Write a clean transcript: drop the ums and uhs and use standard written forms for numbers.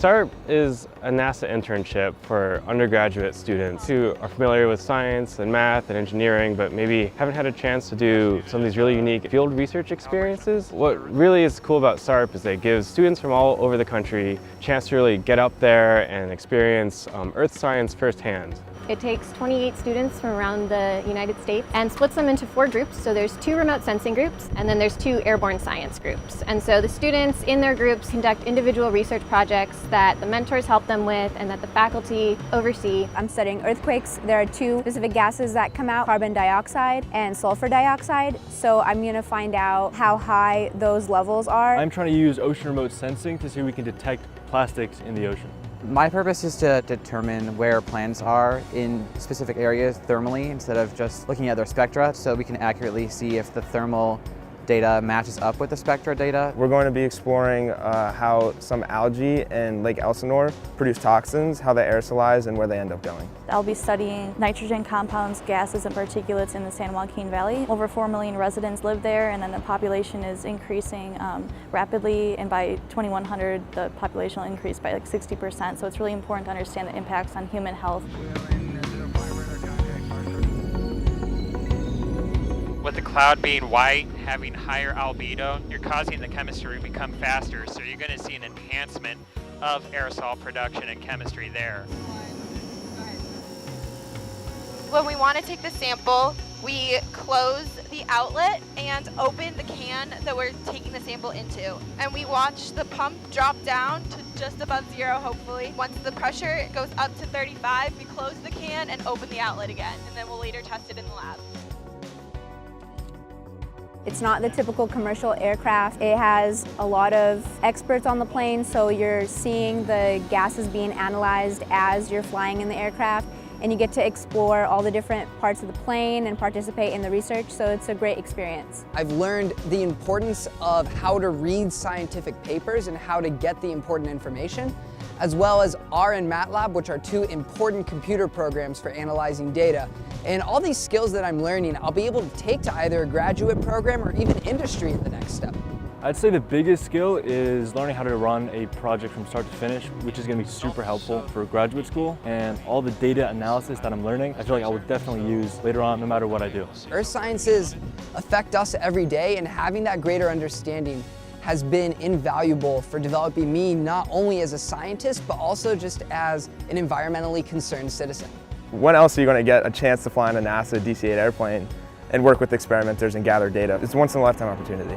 SARP is a NASA internship for undergraduate students who are familiar with science and math and engineering, but maybe haven't had a chance to do some of these really unique field research experiences. What really is cool about SARP is that it gives students from all over the country a chance to really get up there and experience Earth science firsthand. It takes 28 students from around the United States and splits them into 4 groups. So there's 2 remote sensing groups, and then there's 2 airborne science groups. And so the students in their groups conduct individual research projects that the mentors help them with and that the faculty oversee. I'm studying earthquakes. There are 2 specific gases that come out, carbon dioxide and sulfur dioxide. So I'm going to find out how high those levels are. I'm trying to use ocean remote sensing to see if we can detect plastics in the ocean. My purpose is to determine where planets are in specific areas thermally instead of just looking at their spectra, so we can accurately see if the thermal data matches up with the spectra data. We're going to be exploring how some algae in Lake Elsinore produce toxins, how they aerosolize, and where they end up going. I'll be studying nitrogen compounds, gases, and particulates in the San Joaquin Valley. Over 4 million residents live there, and then the population is increasing rapidly, and by 2100 the population will increase by like 60%, so it's really important to understand the impacts on human health. With the cloud being white, having higher albedo, you're causing the chemistry to become faster, so you're going to see an enhancement of aerosol production and chemistry there. When we want to take the sample, we close the outlet and open the can that we're taking the sample into. And we watch the pump drop down to just above 0, hopefully. Once the pressure goes up to 35, we close the can and open the outlet again, and then we'll later test it in the lab. It's not the typical commercial aircraft. It has a lot of experts on the plane, so you're seeing the gases being analyzed as you're flying in the aircraft, and you get to explore all the different parts of the plane and participate in the research, so it's a great experience. I've learned the importance of how to read scientific papers and how to get the important information, as well as R and MATLAB, which are 2 important computer programs for analyzing data. And all these skills that I'm learning, I'll be able to take to either a graduate program or even industry in the next step. I'd say the biggest skill is learning how to run a project from start to finish, which is going to be super helpful for graduate school. And all the data analysis that I'm learning, I feel like I would definitely use later on no matter what I do. Earth sciences affect us every day, and having that greater understanding has been invaluable for developing me not only as a scientist, but also just as an environmentally concerned citizen. When else are you going to get a chance to fly in a NASA DC-8 airplane and work with experimenters and gather data? It's a once-in-a-lifetime opportunity.